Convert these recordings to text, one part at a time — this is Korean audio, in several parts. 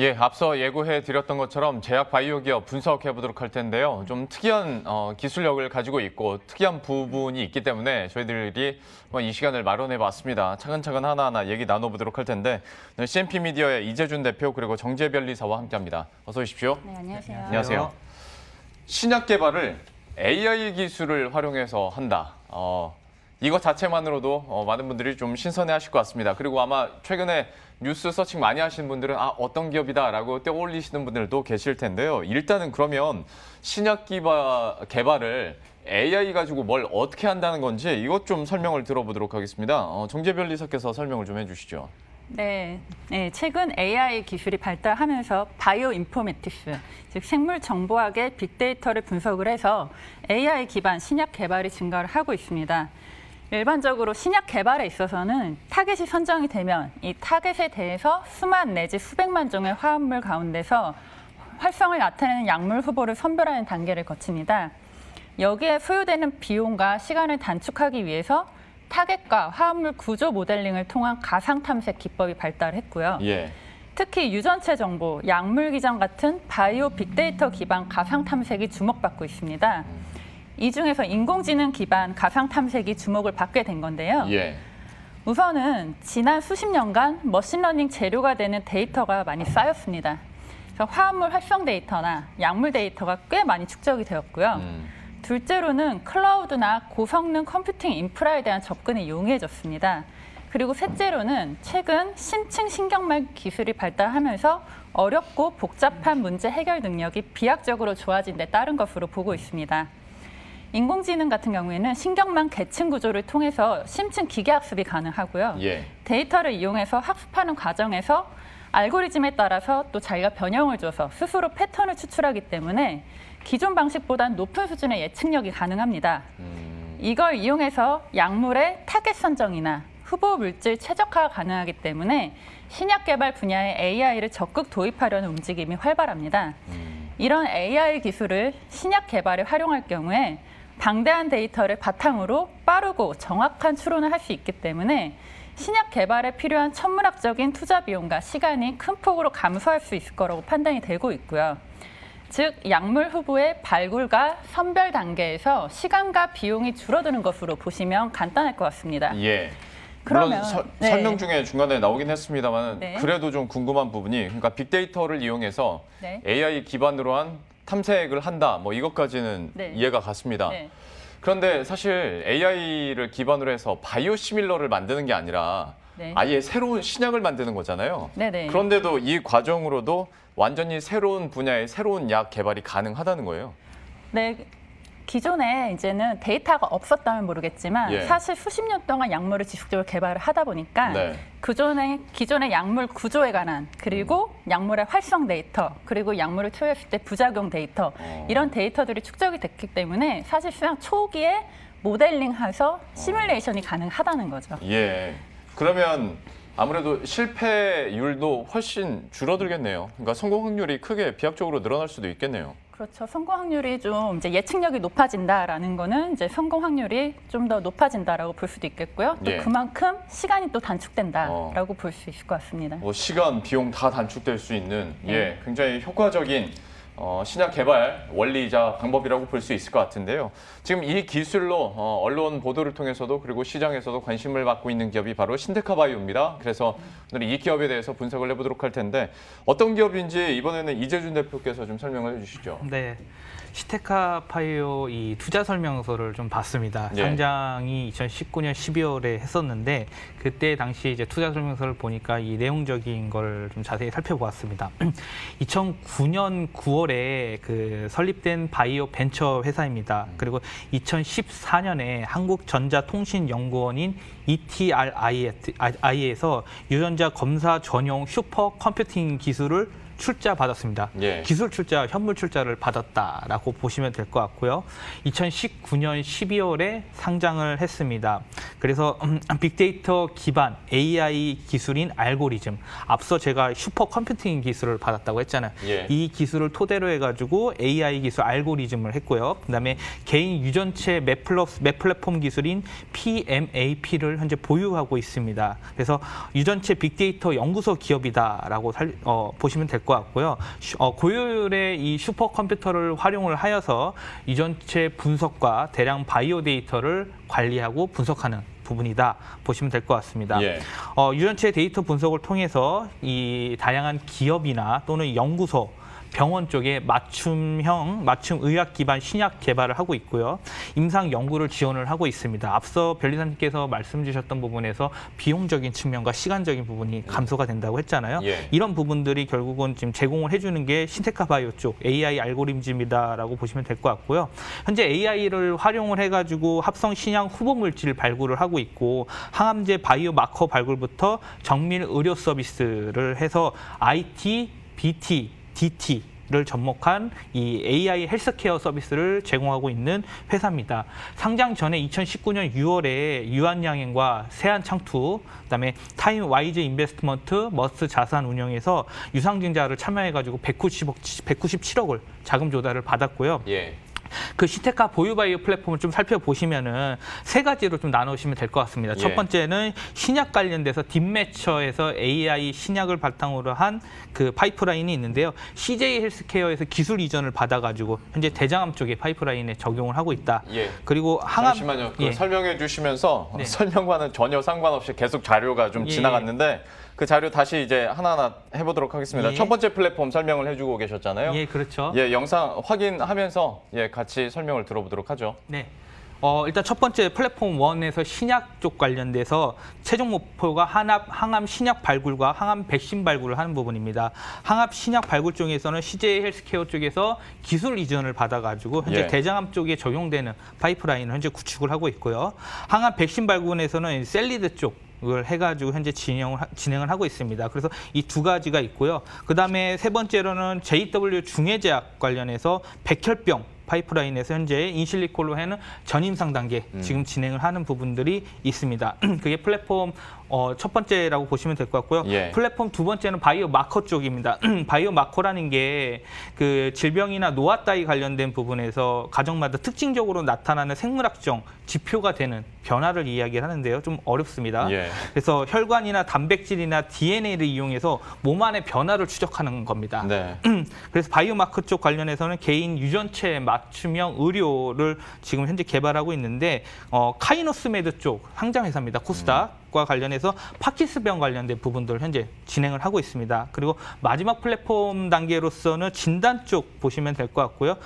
예, 앞서 예고해 드렸던 것처럼 제약 바이오 기업 분석해 보도록 할 텐데요. 좀 특이한 기술력을 가지고 있고 특이한 부분이 있기 때문에 저희들이 이 시간을 마련해 봤습니다. 차근차근 하나하나 얘기 나눠보도록 할 텐데 CNP 미디어의 이재준 대표 그리고 정재별 리사와 함께합니다. 어서 오십시오. 네, 안녕하세요. 안녕하세요. 신약 개발을 AI 기술을 활용해서 한다. 이것 자체만으로도 많은 분들이 좀 신선해하실 것 같습니다. 그리고 아마 최근에 뉴스 서칭 많이 하시는 분들은 어떤 기업이다라고 떠올리시는 분들도 계실 텐데요. 일단은 그러면 신약 개발을 AI 가지고 뭘 어떻게 한다는 건지 이것 좀 설명을 들어보도록 하겠습니다. 정재별 리사께서 설명을 좀 해주시죠. 네, 최근 AI 기술이 발달하면서 바이오 인포메틱스, 즉 생물 정보학의 빅데이터를 분석을 해서 AI 기반 신약 개발이 증가를 하고 있습니다. 일반적으로 신약 개발에 있어서는 타겟이 선정이 되면 이 타겟에 대해서 수만 내지 수백만 종의 화합물 가운데서 활성을 나타내는 약물 후보를 선별하는 단계를 거칩니다. 여기에 소요되는 비용과 시간을 단축하기 위해서 타겟과 화합물 구조 모델링을 통한 가상 탐색 기법이 발달했고요. 예. 특히 유전체 정보, 약물 기전 같은 바이오 빅데이터 기반 가상 탐색이 주목받고 있습니다. 이 중에서 인공지능 기반 가상 탐색이 주목을 받게 된 건데요. 예. 우선은 지난 수십 년간 머신러닝 재료가 되는 데이터가 많이 쌓였습니다. 그래서 화합물 활성 데이터나 약물 데이터가 꽤 많이 축적이 되었고요. 둘째로는 클라우드나 고성능 컴퓨팅 인프라에 대한 접근이 용이해졌습니다. 그리고 셋째로는 최근 심층 신경막 기술이 발달하면서 어렵고 복잡한 문제 해결 능력이 비약적으로 좋아진 데 따른 것으로 보고 있습니다. 인공지능 같은 경우에는 신경망 계층 구조를 통해서 심층 기계 학습이 가능하고요. 예. 데이터를 이용해서 학습하는 과정에서 알고리즘에 따라서 또 자기가 변형을 줘서 스스로 패턴을 추출하기 때문에 기존 방식보다는 높은 수준의 예측력이 가능합니다. 이걸 이용해서 약물의 타겟 선정이나 후보 물질 최적화가 가능하기 때문에 신약 개발 분야에 AI를 적극 도입하려는 움직임이 활발합니다. 이런 AI 기술을 신약 개발에 활용할 경우에 방대한 데이터를 바탕으로 빠르고 정확한 추론을 할 수 있기 때문에 신약 개발에 필요한 천문학적인 투자 비용과 시간이 큰 폭으로 감소할 수 있을 거라고 판단이 되고 있고요. 즉, 약물 후보의 발굴과 선별 단계에서 시간과 비용이 줄어드는 것으로 보시면 간단할 것 같습니다. 예. 그러면 물론 설명 중에 중간에 나오긴 했습니다만 네. 그래도 좀 궁금한 부분이 그러니까 빅데이터를 이용해서 네. AI 기반으로 한 탐색을 한다. 뭐 이것까지는 네. 이해가 갔습니다. 네. 그런데 사실 AI를 기반으로 해서 바이오 시밀러를 만드는 게 아니라 네. 아예 새로운 신약을 만드는 거잖아요. 네네. 그런데도 이 과정으로도 완전히 새로운 분야의 새로운 약 개발이 가능하다는 거예요. 네. 기존에 이제는 데이터가 없었다면 모르겠지만 예. 사실 수십 년 동안 약물을 지속적으로 개발을 하다 보니까 네. 기존의 약물 구조에 관한 그리고 약물의 활성 데이터 그리고 약물을 투여했을 때 부작용 데이터 이런 데이터들이 축적이 됐기 때문에 사실상 초기에 모델링해서 시뮬레이션이 가능하다는 거죠. 예. 그러면 아무래도 실패율도 훨씬 줄어들겠네요. 그러니까 성공 확률이 크게 비약적으로 늘어날 수도 있겠네요. 그렇죠. 성공 확률이 좀 이제 예측력이 높아진다라는 거는 이제 성공 확률이 좀 더 높아진다라고 볼 수도 있겠고요. 또 예. 그만큼 시간이 또 단축된다라고 볼 수 있을 것 같습니다. 뭐 시간, 비용 다 단축될 수 있는 굉장히 효과적인 신약 개발 원리이자 방법이라고 볼 수 있을 것 같은데요. 지금 이 기술로 언론 보도를 통해서도 그리고 시장에서도 관심을 받고 있는 기업이 바로 신테카바이오입니다. 그래서 오늘 이 기업에 대해서 분석을 해보도록 할 텐데 어떤 기업인지 이번에는 이재준 대표께서 좀 설명을 해주시죠. 네. 신테카바이오 이 투자 설명서를 좀 봤습니다. 예. 상장이 2019년 12월에 했었는데 그때 당시 이제 투자 설명서를 보니까 이 내용적인 걸 좀 자세히 살펴보았습니다. 2009년 9월에 그 설립된 바이오 벤처 회사입니다. 그리고 2014년에 한국전자통신연구원인 ETRI에서 유전자 검사 전용 슈퍼 컴퓨팅 기술을 출자 받았습니다. 예. 기술 출자, 현물 출자를 받았다라고 보시면 될 것 같고요. 2019년 12월에 상장을 했습니다. 그래서 빅데이터 기반 AI 기술인 알고리즘, 앞서 제가 슈퍼컴퓨팅 기술을 받았다고 했잖아요. 예. 이 기술을 토대로 해가지고 AI 기술 알고리즘을 했고요. 그다음에 개인 유전체 맵 플랫폼 기술인 PMAP를 현재 보유하고 있습니다. 그래서 유전체 빅데이터 연구소 기업이다라고 보시면 될 것 같고요. 고효율의 이 슈퍼컴퓨터를 활용을 하여서 유전체 분석과 대량 바이오 데이터를 관리하고 분석하는 부분이다 보시면 될 것 같습니다. 예. 유전체 데이터 분석을 통해서 이 다양한 기업이나 또는 연구소, 병원 쪽에 맞춤 의학 기반 신약 개발을 하고 있고요. 임상 연구를 지원을 하고 있습니다. 앞서 변리사님께서 말씀 주셨던 부분에서 비용적인 측면과 시간적인 부분이 감소가 된다고 했잖아요. 예. 이런 부분들이 결국은 지금 제공을 해주는 게 신테카 바이오 쪽 AI 알고리즘이다라고 보시면 될 것 같고요. 현재 AI를 활용을 해가지고 합성 신약 후보 물질 발굴을 하고 있고 항암제 바이오 마커 발굴부터 정밀 의료 서비스를 해서 IT, BT, DT를 접목한 이 AI 헬스케어 서비스를 제공하고 있는 회사입니다. 상장 전에 2019년 6월에 유한양행과 세한창투, 그다음에 타임 와이즈 인베스트먼트, 머스 자산 운영에서 유상증자를 참여해가지고 197억을 자금 조달을 받았고요. 예. 그 시테카 보유바이오 플랫폼을 좀 살펴보시면은 세 가지로 좀 나누시면 될 것 같습니다. 예. 첫 번째는 신약 관련돼서 딥매처에서 AI 신약을 바탕으로 한 그 파이프라인이 있는데요. CJ 헬스케어에서 기술 이전을 받아가지고 현재 대장암 쪽에 파이프라인에 적용을 하고 있다. 예. 그리고 항암 잠시만요. 예. 설명해 주시면서 네. 설명과는 전혀 상관없이 계속 자료가 좀 예. 지나갔는데 그 자료 다시 이제 하나하나 해보도록 하겠습니다. 예. 첫 번째 플랫폼 설명을 해주고 계셨잖아요. 예, 그렇죠. 예, 영상 확인하면서 같이 설명을 들어보도록 하죠. 네. 일단 첫 번째 플랫폼 1에서 신약 쪽 관련돼서 최종 목표가 항암 신약 발굴과 항암 백신 발굴을 하는 부분입니다. 항암 신약 발굴 쪽에서는 CJ 헬스케어 쪽에서 기술 이전을 받아가지고 현재 예. 대장암 쪽에 적용되는 파이프라인을 현재 구축을 하고 있고요. 항암 백신 발굴에서는 셀리드 쪽 을 해가지고 현재 진행을 하고 있습니다. 그래서 이 두 가지가 있고요. 그 다음에 세 번째로는 JW 중해제약 관련해서 백혈병 파이프라인에서 현재 인실리콜로 해는 전임상 단계 지금 진행을 하는 부분들이 있습니다. 그게 플랫폼 첫 번째라고 보시면 될 것 같고요. 예. 플랫폼 두 번째는 바이오 마커 쪽입니다. 바이오 마커라는 게 그 질병이나 노화 따위 관련된 부분에서 가정마다 특징적으로 나타나는 생물학적 지표가 되는 변화를 이야기를 하는데요. 좀 어렵습니다. 예. 그래서 혈관이나 단백질이나 DNA를 이용해서 몸 안의 변화를 추적하는 겁니다. 네. 그래서 바이오마커 쪽 관련해서는 개인 유전체 맞춤형 의료를 지금 현재 개발하고 있는데 카이노스메드 쪽 상장 회사입니다. 코스닥과 관련해서 파키스병 관련된 부분들을 현재 진행을 하고 있습니다. 그리고 마지막 플랫폼 단계로서는 진단 쪽 보시면 될 것 같고요.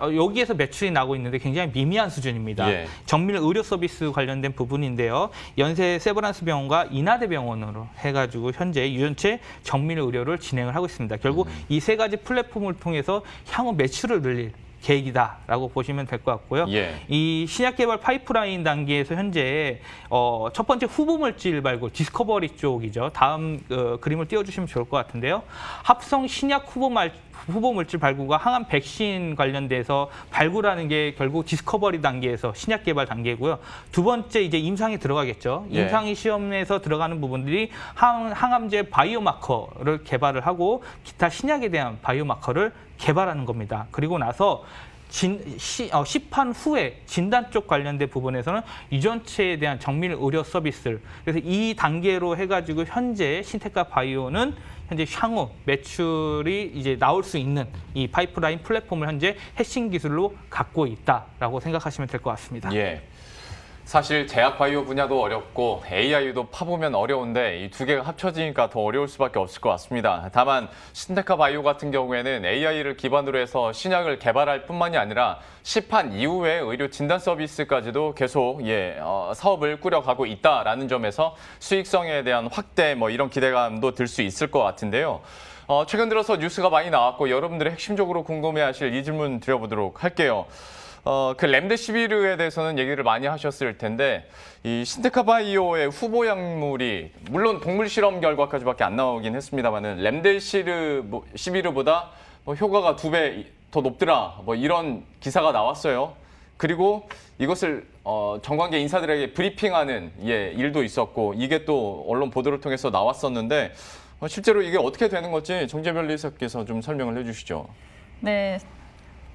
여기에서 매출이 나고 있는데 굉장히 미미한 수준입니다. 예. 정밀 의료 서비스 관련된 부분인데요. 연세 세브란스 병원과 인하대 병원으로 해가지고 현재 유전체 정밀 의료를 진행을 하고 있습니다. 결국 이 세 가지 플랫폼을 통해서 향후 매출을 늘릴 계획이다라고 보시면 될 것 같고요. 예. 이 신약 개발 파이프라인 단계에서 현재 첫 번째 후보 물질 발굴 디스커버리 쪽이죠. 다음 그림을 띄워주시면 좋을 것 같은데요. 합성 신약 후보 물질 발굴과 항암 백신 관련돼서 발굴하는 게 결국 디스커버리 단계에서 신약 개발 단계고요. 두 번째 이제 임상에 들어가겠죠. 예. 임상 시험에서 들어가는 부분들이 항암제 바이오마커를 개발을 하고 기타 신약에 대한 바이오마커를 개발하는 겁니다. 그리고 나서 시판 후에 진단 쪽 관련된 부분에서는 유전체에 대한 정밀 의료 서비스를 그래서 이 단계로 해가지고 현재 신테카 바이오는 현재 향후 매출이 이제 나올 수 있는 이 파이프라인 플랫폼을 현재 핵심 기술로 갖고 있다라고 생각하시면 될 것 같습니다. 예. 사실 제약 바이오 분야도 어렵고 AI도 파보면 어려운데 이 두 개가 합쳐지니까 더 어려울 수밖에 없을 것 같습니다. 다만 신테카 바이오 같은 경우에는 AI를 기반으로 해서 신약을 개발할 뿐만이 아니라 시판 이후에 의료 진단 서비스까지도 계속 사업을 꾸려가고 있다라는 점에서 수익성에 대한 확대 이런 기대감도 들 수 있을 것 같은데요. 최근 들어서 뉴스가 많이 나왔고 여러분들이 핵심적으로 궁금해하실 이 질문 드려보도록 할게요. 그 렘데시비르에 대해서는 얘기를 많이 하셨을 텐데 이 신테카 바이오의 후보 약물이 물론 동물 실험 결과까지밖에 안 나오긴 했습니다만은 렘데시비르보다 효과가 2배 더 높더라 이런 기사가 나왔어요. 그리고 이것을 정관계 인사들에게 브리핑하는 일도 있었고 이게 또 언론 보도를 통해서 나왔었는데 실제로 이게 어떻게 되는 건지 정재별 리사께서 좀 설명을 해주시죠. 네.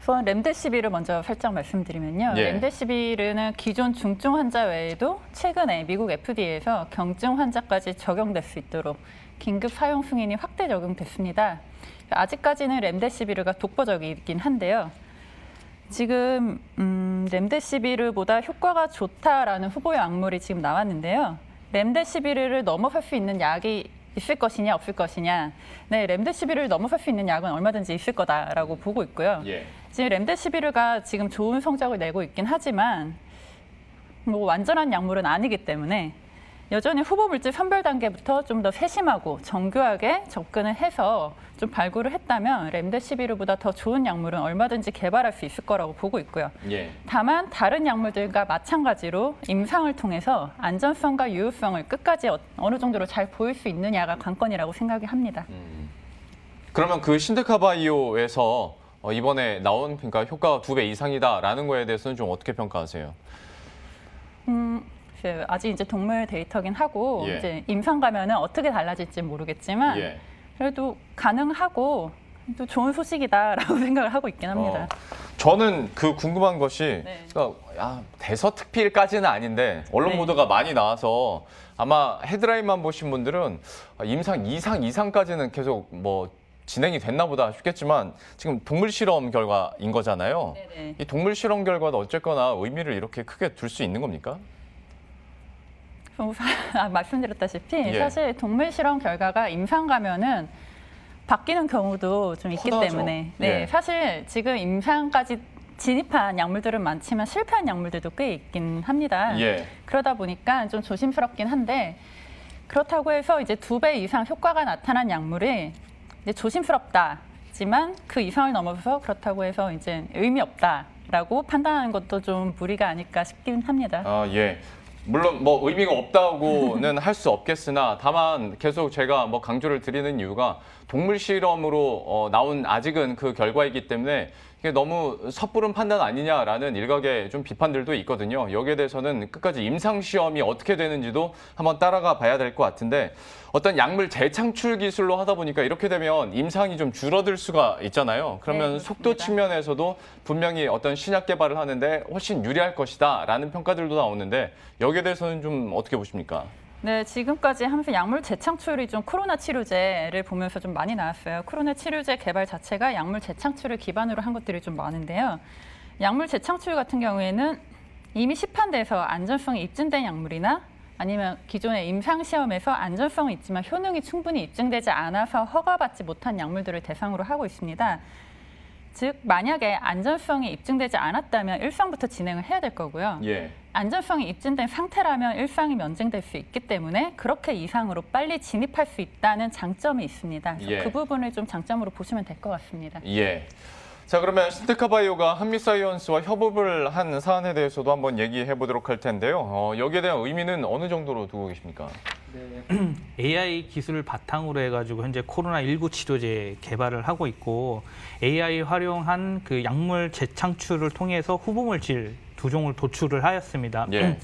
우선 렘데시비를 먼저 살짝 말씀드리면요. 예. 렘데시비르는 기존 중증 환자 외에도 최근에 미국 FDA에서 경증 환자까지 적용될 수 있도록 긴급 사용 승인이 확대 적용됐습니다. 아직까지는 렘데시비르가 독보적이긴 한데요. 지금 렘데시비르보다 효과가 좋다라는 후보의 약물이 지금 나왔는데요. 렘데시비르를 넘어설 수 있는 약이 있을 것이냐 없을 것이냐. 네, 렘데시비르를 넘어설 수 있는 약은 얼마든지 있을 거다라고 보고 있고요. 예. 지금 렘데시비르가 지금 좋은 성적을 내고 있긴 하지만 뭐 완전한 약물은 아니기 때문에 여전히 후보 물질 선별 단계부터 좀 더 세심하고 정교하게 접근을 해서 좀 발굴을 했다면 렘데시비르보다 더 좋은 약물은 얼마든지 개발할 수 있을 거라고 보고 있고요. 예. 다만 다른 약물들과 마찬가지로 임상을 통해서 안전성과 유효성을 끝까지 어느 정도로 잘 보일 수 있느냐가 관건이라고 생각이 합니다. 그러면 그 신데카바이오에서 이번에 나온 그러니까 효과가 2배 이상이다라는 거에 대해서는 좀 어떻게 평가하세요? 아직 이제 동물 데이터긴 하고 예. 이제 임상 가면은 어떻게 달라질지 모르겠지만 예. 그래도 가능하고 또 좋은 소식이다라고 생각을 하고 있긴 합니다. 저는 그 궁금한 것이 네. 그러니까 대서특필까지는 아닌데 언론 네. 보도가 많이 나와서 아마 헤드라인만 보신 분들은 임상 2상 이상까지는 계속 뭐 진행이 됐나 보다 싶겠지만 지금 동물 실험 결과인 거잖아요. 네네. 이 동물 실험 결과도 어쨌거나 의미를 이렇게 크게 둘 수 있는 겁니까? 말씀드렸다시피 예. 사실 동물 실험 결과가 임상 가면은 바뀌는 경우도 좀 있기 흔하죠. 때문에 네, 예. 사실 지금 임상까지 진입한 약물들은 많지만 실패한 약물들도 꽤 있긴 합니다. 예. 그러다 보니까 좀 조심스럽긴 한데 그렇다고 해서 이제 2배 이상 효과가 나타난 약물이 이제 조심스럽다지만 그 이상을 넘어서 그렇다고 해서 이제 의미 없다라고 판단하는 것도 좀 무리가 아닐까 싶긴 합니다. 예. 물론 뭐 의미가 없다고는 할 수 없겠으나 다만 계속 제가 뭐 강조를 드리는 이유가 동물 실험으로 나온 아직은 그 결과이기 때문에 이게 너무 섣부른 판단 아니냐라는 일각의 좀 비판들도 있거든요. 여기에 대해서는 끝까지 임상 시험이 어떻게 되는지도 한번 따라가 봐야 될 것 같은데 어떤 약물 재창출 기술로 하다 보니까 이렇게 되면 임상이 좀 줄어들 수가 있잖아요. 그러면 네, 속도 그렇습니다. 측면에서도 분명히 어떤 신약 개발을 하는데 훨씬 유리할 것이다라는 평가들도 나오는데 여기에 대해서는 좀 어떻게 보십니까? 네, 지금까지 하면서 약물 재창출이 좀 코로나 치료제를 보면서 좀 많이 나왔어요. 코로나 치료제 개발 자체가 약물 재창출을 기반으로 한 것들이 좀 많은데요. 약물 재창출 같은 경우에는 이미 시판돼서 안전성이 입증된 약물이나 아니면 기존의 임상시험에서 안전성은 있지만 효능이 충분히 입증되지 않아서 허가받지 못한 약물들을 대상으로 하고 있습니다. 즉, 만약에 안전성이 입증되지 않았다면 일상부터 진행을 해야 될 거고요. 예. 안전성이 입증된 상태라면 일상이 면제될 수 있기 때문에 그렇게 이상으로 빨리 진입할 수 있다는 장점이 있습니다. 그래서 예. 그 부분을 좀 장점으로 보시면 될 것 같습니다. 예. 자, 그러면 신데카바이오가 한미사이언스와 협업을 한 사안에 대해서도 한번 얘기해 보도록 할 텐데요. 여기에 대한 의미는 어느 정도로 두고 계십니까? AI 기술을 바탕으로 해가지고 현재 코로나19 치료제 개발을 하고 있고 AI 활용한 그 약물 재창출을 통해서 후보물질 2종을 도출을 하였습니다. 예.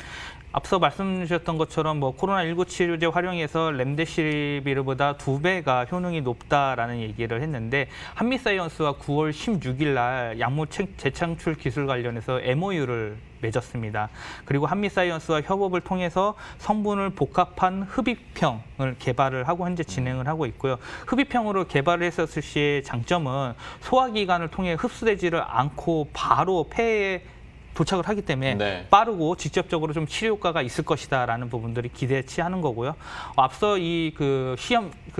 앞서 말씀 주셨던 것처럼 뭐 코로나19 치료제 활용해서 렘데시비르보다 2배가 효능이 높다라는 얘기를 했는데 한미사이언스와 9월 16일 날 약물 재창출 기술 관련해서 MOU를 맺었습니다. 그리고 한미사이언스와 협업을 통해서 성분을 복합한 흡입형을 개발을 하고 현재 진행을 하고 있고요. 흡입형으로 개발을 했었을 시의 장점은 소화기관을 통해 흡수되지를 않고 바로 폐에 도착을 하기 때문에 네. 빠르고 직접적으로 좀 치료 효과가 있을 것이다라는 부분들이 기대치 하는 거고요. 앞서 이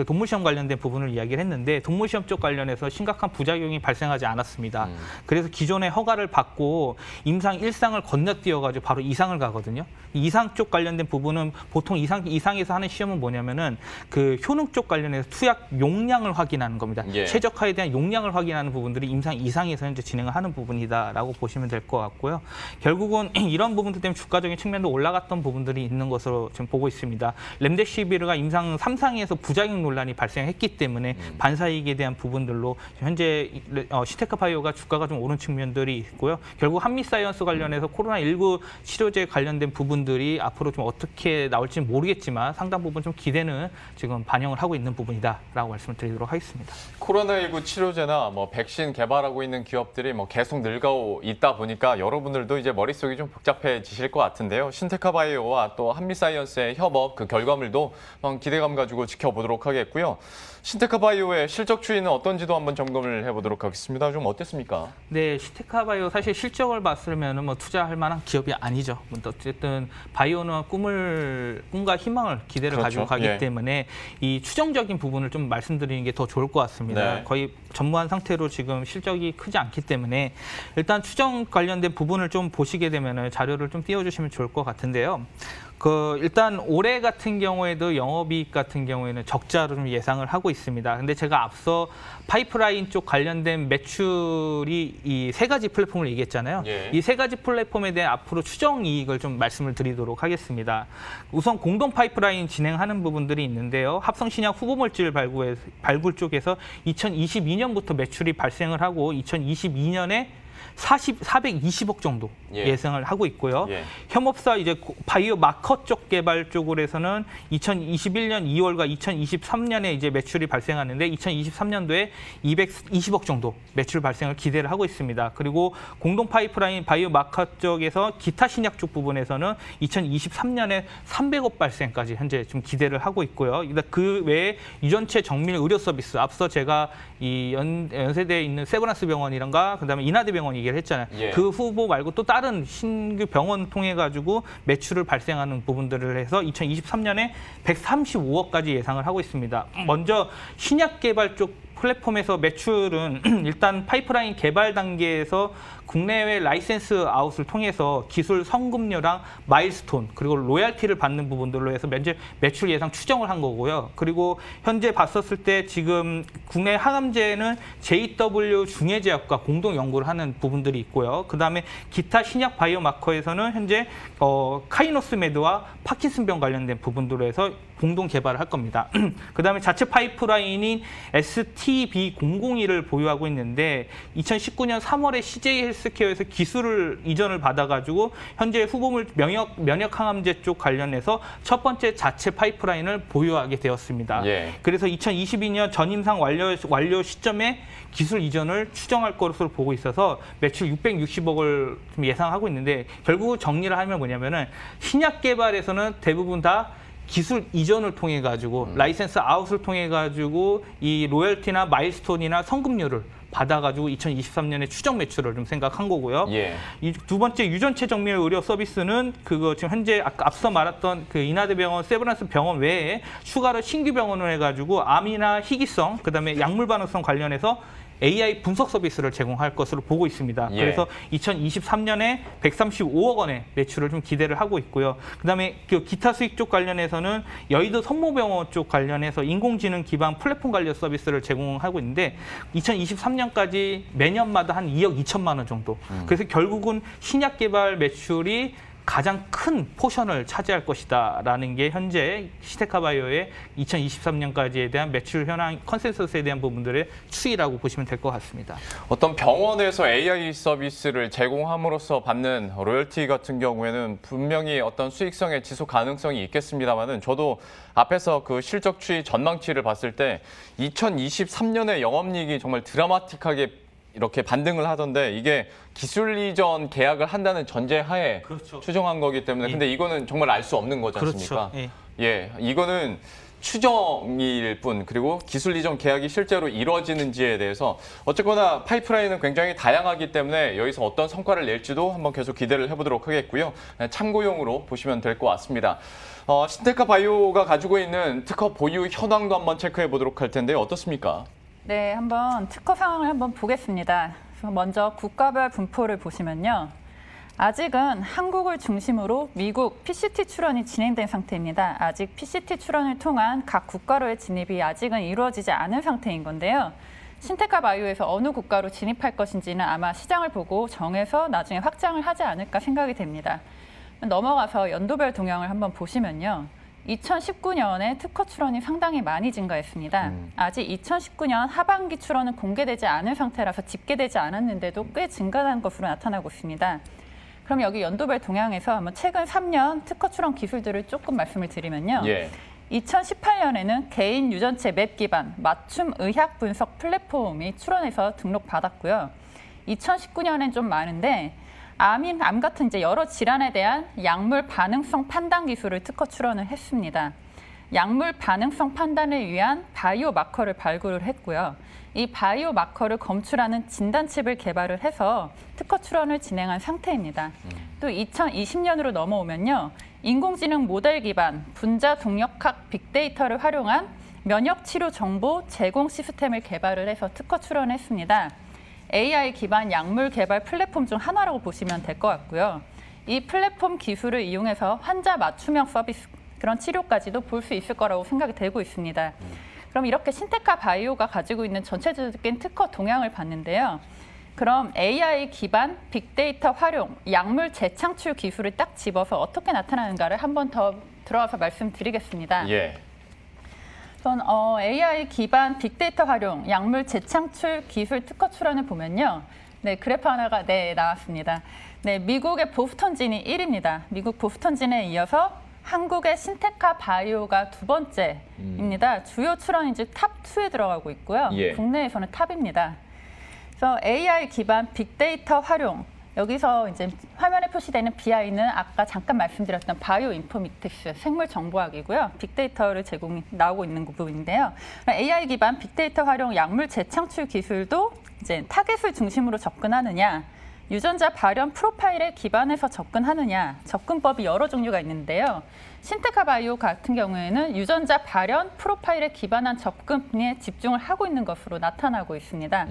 동물 시험 관련된 부분을 이야기를 했는데 동물 시험 쪽 관련해서 심각한 부작용이 발생하지 않았습니다. 그래서 기존의 허가를 받고 임상 1상을 건너뛰어가지고 바로 2상을 가거든요. 이 2상 쪽 관련된 부분은 보통 2상에서 하는 시험은 뭐냐면은 그 효능 쪽 관련해서 투약 용량을 확인하는 겁니다. 예. 최적화에 대한 용량을 확인하는 부분들이 임상 2상에서 현재 진행을 하는 부분이다라고 보시면 될 것 같고요. 결국은 이런 부분들 때문에 주가적인 측면도 올라갔던 부분들이 있는 것으로 지금 보고 있습니다. 렘데시비르가 임상 3상에서 부작용 논란이 발생했기 때문에 반사이익에 대한 부분들로 현재 시테카 바이오가 주가가 좀 오른 측면들이 있고요. 결국 한미사이언스 관련해서 코로나19 치료제 관련된 부분들이 앞으로 좀 어떻게 나올지는 모르겠지만 상당 부분 좀 기대는 지금 반영을 하고 있는 부분이다라고 말씀을 드리도록 하겠습니다. 코로나19 치료제나 뭐 백신 개발하고 있는 기업들이 뭐 계속 늘고 있다 보니까 여러분들도 이제 머릿속이 좀 복잡해지실 것 같은데요. 신테카 바이오와 또 한미사이언스의 협업 그 결과물도 기대감 가지고 지켜보도록 하겠고요. 신테카 바이오의 실적 추이는 어떤지도 한번 점검을 해보도록 하겠습니다. 좀 어땠습니까? 네, 시테카 바이오 사실 실적을 봤으면 뭐 투자할 만한 기업이 아니죠. 어쨌든 바이오는 꿈과 희망을 기대를 그렇죠. 가지고 가기 예. 때문에 이 추정적인 부분을 좀 말씀드리는 게 더 좋을 것 같습니다. 네. 거의 전무한 상태로 지금 실적이 크지 않기 때문에 일단 추정 관련된 부분을 좀 보시게 되면 자료를 좀 띄워주시면 좋을 것 같은데요. 일단 올해 같은 경우에도 영업이익 같은 경우에는 적자를 좀 예상을 하고 있습니다. 근데 제가 앞서 파이프라인 쪽 관련된 매출이 이 세 가지 플랫폼을 얘기했잖아요. 예. 이 세 가지 플랫폼에 대한 앞으로 추정 이익을 좀 말씀을 드리도록 하겠습니다. 우선 공동 파이프라인 진행하는 부분들이 있는데요. 합성 신약 후보 물질 발굴 쪽에서 2022년부터 매출이 발생을 하고 2022년에 420억 정도 예. 예상을 하고 있고요. 예. 협업사 이제 바이오 마커 쪽 개발 쪽으로서는 2021년 2월과 2023년에 이제 매출이 발생하는데 2023년도에 220억 정도 매출 발생을 기대를 하고 있습니다. 그리고 공동 파이프라인 바이오 마커 쪽에서 기타 신약 쪽 부분에서는 2023년에 300억 발생까지 현재 좀 기대를 하고 있고요. 그 외에 유전체 정밀 의료 서비스 앞서 제가 이 연세대에 있는 세브란스 병원이란가 그다음에 인하대 병원 얘기를 했잖아요. 예. 그 후보 말고 또 다른 신규 병원 통해 가지고 매출을 발생하는 부분들을 해서 2023년에 135억까지 예상을 하고 있습니다. 먼저 신약 개발 쪽 플랫폼에서 매출은 일단 파이프라인 개발 단계에서 국내외 라이센스 아웃을 통해서 기술 성급료랑 마일스톤 그리고 로얄티를 받는 부분들로 해서 매출 예상 추정을 한 거고요. 그리고 현재 봤었을 때 지금 국내 항암제는 JW 중해제약과 공동 연구를 하는 부분들이 있고요. 그다음에 기타 신약 바이오마커에서는 현재 카이노스메드와 파킨슨병 관련된 부분들로 해서 공동 개발을 할 겁니다. 그다음에 자체 파이프라인인 STB001을 보유하고 있는데 2019년 3월에 CJ 헬스케어에서 기술을 이전을 받아가지고 현재 후보물 면역 항암제 쪽 관련해서 첫 번째 자체 파이프라인을 보유하게 되었습니다. 예. 그래서 2022년 전임상 완료 시점에 기술 이전을 추정할 것으로 보고 있어서 매출 660억을 예상하고 있는데 결국 정리를 하면 뭐냐면은 신약 개발에서는 대부분 다 기술 이전을 통해 가지고 라이센스 아웃을 통해 가지고 이 로열티나 마일스톤이나 성급료를 받아가지고 2023년에 추정 매출을 좀 생각한 거고요. 예. 이 두 번째 유전체 정밀 의료 서비스는 그거 지금 현재 앞서 말했던 그 인하대 병원, 세브란스 병원 외에 추가로 신규 병원을 해가지고 암이나 희귀성, 그다음에 약물 반응성 관련해서 AI 분석 서비스를 제공할 것으로 보고 있습니다. 예. 그래서 2023년에 135억 원의 매출을 좀 기대를 하고 있고요. 그다음에 그 기타 수익 쪽 관련해서는 여의도 성모병원 쪽 관련해서 인공지능 기반 플랫폼 관련 서비스를 제공하고 있는데 2023년까지 매년마다 한 2억 2천만 원 정도. 그래서 결국은 신약 개발 매출이 가장 큰 포션을 차지할 것이다라는 게 현재 시테카 바이오의 2023년까지에 대한 매출 현황 컨센서스에 대한 부분들의 추이라고 보시면 될 것 같습니다. 어떤 병원에서 AI 서비스를 제공함으로써 받는 로열티 같은 경우에는 분명히 어떤 수익성의 지속 가능성이 있겠습니다만은 저도 앞에서 그 실적 추이 전망치를 봤을 때 2023년에 영업이익이 정말 드라마틱하게 이렇게 반등을 하던데 이게 기술 이전 계약을 한다는 전제하에 그렇죠. 추정한 거기 때문에 예. 근데 이거는 정말 알 수 없는 거지 않습니까? 그렇죠. 예, 이거는 추정일 뿐 그리고 기술 이전 계약이 실제로 이루어지는지에 대해서 어쨌거나 파이프라인은 굉장히 다양하기 때문에 여기서 어떤 성과를 낼지도 한번 계속 기대를 해보도록 하겠고요. 참고용으로 보시면 될 것 같습니다. 신테카 바이오가 가지고 있는 특허 보유 현황도 한번 체크해 보도록 할 텐데 어떻습니까? 네, 한번 특허 상황을 한번 보겠습니다. 그래서 먼저 국가별 분포를 보시면요. 아직은 한국을 중심으로 미국 PCT 출원이 진행된 상태입니다. 아직 PCT 출원을 통한 각 국가로의 진입이 아직은 이루어지지 않은 상태인 건데요. 신테카 바이오에서 어느 국가로 진입할 것인지는 아마 시장을 보고 정해서 나중에 확장을 하지 않을까 생각이 됩니다. 넘어가서 연도별 동향을 한번 보시면요. 2019년에 특허 출원이 상당히 많이 증가했습니다. 아직 2019년 하반기 출원은 공개되지 않은 상태라서 집계되지 않았는데도 꽤 증가한 것으로 나타나고 있습니다. 그럼 여기 연도별 동향에서 한번 최근 3년 특허 출원 기술들을 조금 말씀을 드리면요. 2018년에는 개인 유전체 맵 기반 맞춤 의학 분석 플랫폼이 출원해서 등록받았고요. 2019년엔 좀 많은데 암 같은 이제 여러 질환에 대한 약물 반응성 판단 기술을 특허 출원을 했습니다. 약물 반응성 판단을 위한 바이오 마커를 발굴을 했고요. 이 바이오 마커를 검출하는 진단칩을 개발을 해서 특허 출원을 진행한 상태입니다. 또 2020년으로 넘어오면요. 인공지능 모델 기반 분자 동력학 빅데이터를 활용한 면역 치료 정보 제공 시스템을 개발을 해서 특허 출원했습니다. AI 기반 약물 개발 플랫폼 중 하나라고 보시면 될 것 같고요. 이 플랫폼 기술을 이용해서 환자 맞춤형 서비스, 그런 치료까지도 볼 수 있을 거라고 생각이 되고 있습니다. 그럼 이렇게 신테카 바이오가 가지고 있는 전체적인 특허 동향을 봤는데요. 그럼 AI 기반 빅데이터 활용, 약물 재창출 기술을 딱 집어서 어떻게 나타나는가를 한 번 더 들어가서 말씀드리겠습니다. 우선 AI 기반 빅데이터 활용, 약물 재창출 기술 특허 출원을 보면요. 네, 그래프 하나가 나왔습니다. 네, 미국의 보스턴진이 1위입니다. 미국 보스턴진에 이어서 한국의 신테카 바이오가 두 번째입니다. 주요 출원인지 탑2에 들어가고 있고요. 국내에서는 탑입니다. 그래서 AI 기반 빅데이터 활용, 여기서 이제 화면에 표시되는 BI는 아까 잠깐 말씀드렸던 바이오 인포메틱스, 생물 정보학이고요. 빅데이터를 나오고 있는 부분인데요. AI 기반 빅데이터 활용 약물 재창출 기술도 이제 타겟을 중심으로 접근하느냐, 유전자 발현 프로파일에 기반해서 접근하느냐, 접근법이 여러 종류가 있는데요. 신테카 바이오 같은 경우에는 유전자 발현 프로파일에 기반한 접근에 집중을 하고 있는 것으로 나타나고 있습니다.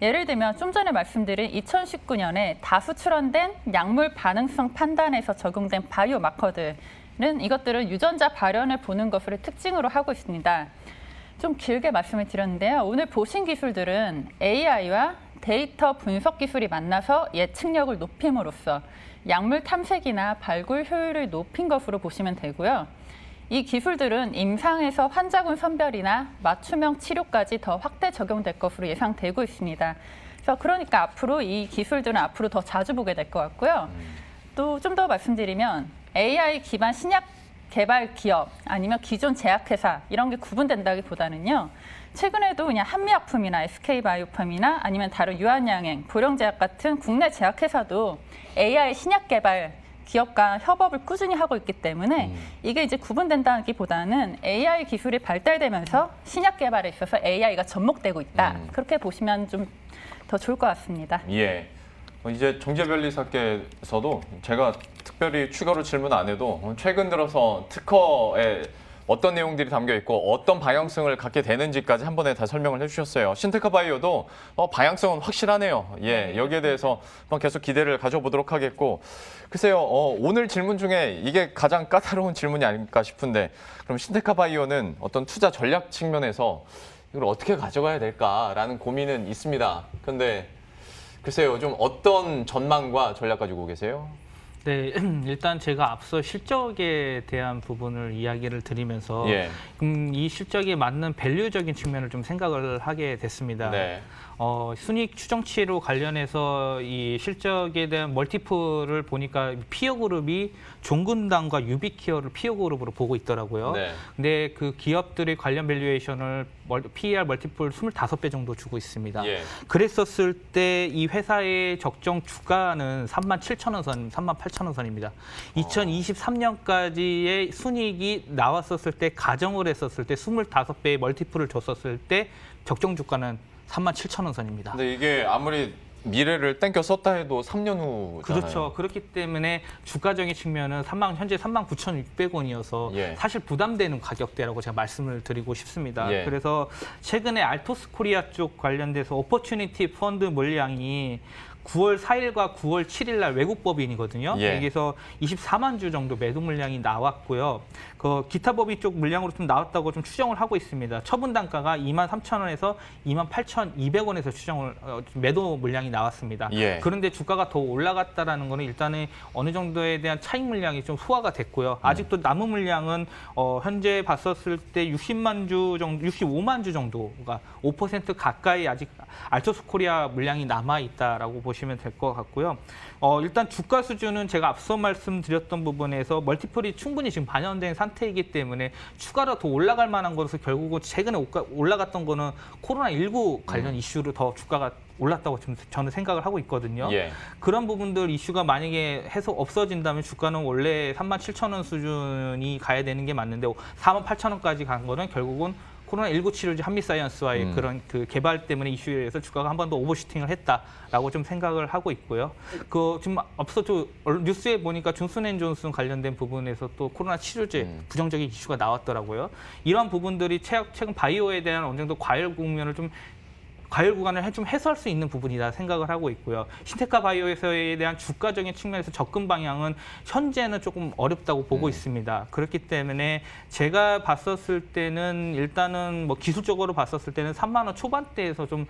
예를 들면 좀 전에 말씀드린 2019년에 다수 출원된 약물 반응성 판단에서 적용된 바이오 마커들은 이것들은 유전자 발현을 보는 것을 특징으로 하고 있습니다. 좀 길게 말씀을 드렸는데요. 오늘 보신 기술들은 AI와 데이터 분석 기술이 만나서 예측력을 높임으로써 약물 탐색이나 발굴 효율을 높인 것으로 보시면 되고요. 이 기술들은 임상에서 환자군 선별이나 맞춤형 치료까지 더 확대 적용될 것으로 예상되고 있습니다. 그래서 그러니까 앞으로 이 기술들은 앞으로 더 자주 보게 될 것 같고요. 또 좀 더 말씀드리면 AI 기반 신약 개발 기업 아니면 기존 제약회사 이런 게 구분된다기보다는요. 최근에도 그냥 한미약품이나 SK바이오팜이나 아니면 다른 유한양행, 보령제약 같은 국내 제약회사도 AI 신약 개발 기업과 협업을 꾸준히 하고 있기 때문에 이게 이제 구분된다기보다는 AI 기술이 발달되면서 신약 개발에 있어서 AI가 접목되고 있다. 그렇게 보시면 좀 더 좋을 것 같습니다. 이제 정재변리사께서도 제가 특별히 추가로 질문 안 해도 최근 들어서 특허에 어떤 내용들이 담겨 있고 어떤 방향성을 갖게 되는지까지 한 번에 다 설명을 해주셨어요. 신테카 바이오도 방향성은 확실하네요. 여기에 대해서 계속 기대를 가져보도록 하겠고, 글쎄요, 오늘 질문 중에 이게 가장 까다로운 질문이 아닐까 싶은데, 그럼 신테카 바이오는 어떤 투자 전략 측면에서 이걸 어떻게 가져가야 될까라는 고민은 있습니다. 그런데 글쎄요, 좀 어떤 전망과 전략 가지고 계세요? 네, 일단 제가 앞서 실적에 대한 부분을 이야기를 드리면서 이 실적에 맞는 밸류적인 측면을 좀 생각을 하게 됐습니다. 순이익 추정치로 관련해서 이 실적에 대한 멀티플을 보니까 피어 그룹이 종근당과 유비케어를 피어 그룹으로 보고 있더라고요. 근데 그 기업들의 관련 밸류에이션을 PER 멀티플 25배 정도 주고 있습니다. 그랬었을 때 이 회사의 적정 주가는 37,000원 선, 38,000원 선입니다. 2023년까지의 순이익이 나왔었을 때, 가정을 했었을 때 25배의 멀티플을 줬었을 때 적정 주가는 37,000원 선입니다. 근데 이게 아무리 미래를 땡겨 썼다 해도 3년 후잖아요. 그렇죠. 그렇기 때문에 주가적인 측면은 현재 39,600원이어서 사실 부담되는 가격대라고 제가 말씀을 드리고 싶습니다. 그래서 최근에 알토스 코리아 쪽 관련돼서 오퍼튜니티 펀드 물량이 9월 4일과 9월 7일 날 외국 법인이거든요. 예. 여기서 24만 주 정도 매도 물량이 나왔고요. 그 기타 법인 쪽 물량으로 좀 나왔다고 좀 추정을 하고 있습니다. 처분 단가가 23,000원에서 28,200원에서 추정을 매도 물량이 나왔습니다. 예. 그런데 주가가 더 올라갔다라는 거는 일단은 어느 정도에 대한 차익 물량이 좀 소화가 됐고요. 아직도 남은 물량은 현재 봤었을 때 60만 주 정도, 65만 주 정도가 5% 가까이 아직 알토스 코리아 물량이 남아 있다라고 보시면 될 것 같고요. 일단 주가 수준은 제가 앞서 말씀드렸던 부분에서 멀티플이 충분히 지금 반영된 상태이기 때문에 추가로 더 올라갈 만한 것은 결국은 최근에 올라갔던 거는 코로나19 관련 이슈로 더 주가가 올랐다고 저는 생각을 하고 있거든요. 예. 그런 부분들 이슈가 만약에 해서 없어진다면 주가는 원래 37,000원 수준이 가야 되는 게 맞는데 48,000원까지 간 거는 결국은 코로나19 치료제 한미사이언스와의 그런 그 개발 때문에 이슈에 의해서 주가가 한 번 더 오버슈팅을 했다라고 좀 생각을 하고 있고요. 지금 앞서 뉴스에 보니까 존슨앤존슨 관련된 부분에서 또 코로나 치료제 부정적인 이슈가 나왔더라고요. 이런 부분들이 최근 바이오에 대한 어느 정도 과열 구간을 좀 해소할 수 있는 부분이다 생각을 하고 있고요. 신테카 바이오에 대한 주가적인 측면에서 접근 방향은 현재는 조금 어렵다고 보고 있습니다. 그렇기 때문에 제가 봤었을 때는 일단은 뭐 기술적으로 봤었을 때는 3만 원 초반대에서 좀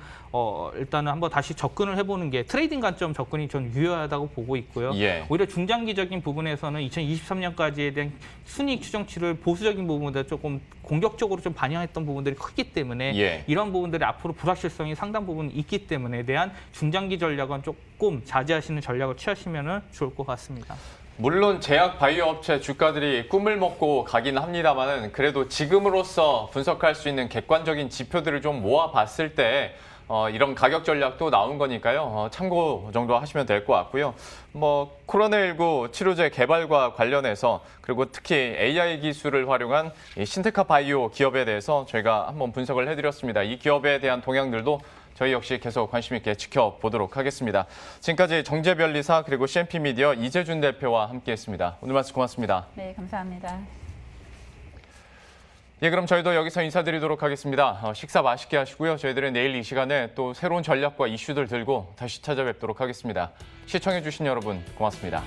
일단은 한번 다시 접근을 해보는 게 트레이딩 관점 접근이 좀 유효하다고 보고 있고요. 예. 오히려 중장기적인 부분에서는 2023년까지에 대한 순이익 추정치를 보수적인 부분보다 조금 공격적으로 좀 반영했던 부분들이 크기 때문에 예. 이런 부분들이 앞으로 불확실성이 상당 부분 있기 때문에 대한 중장기 전략은 조금 자제하시는 전략을 취하시면 좋을 것 같습니다. 물론 제약 바이오 업체 주가들이 꿈을 먹고 가긴 합니다만은 그래도 지금으로서 분석할 수 있는 객관적인 지표들을 좀 모아봤을 때 이런 가격 전략도 나온 거니까요. 참고 정도 하시면 될 것 같고요. 뭐 코로나19 치료제 개발과 관련해서 그리고 특히 AI 기술을 활용한 이 신테카 바이오 기업에 대해서 저희가 한번 분석을 해드렸습니다. 이 기업에 대한 동향들도 저희 역시 계속 관심 있게 지켜보도록 하겠습니다. 지금까지 정재별리사 그리고 CNP 미디어 이재준 대표와 함께했습니다. 오늘 말씀 고맙습니다. 네, 감사합니다. 예, 그럼 저희도 여기서 인사드리도록 하겠습니다. 식사 맛있게 하시고요. 저희들은 내일 이 시간에 또 새로운 전략과 이슈들 들고 다시 찾아뵙도록 하겠습니다. 시청해주신 여러분 고맙습니다.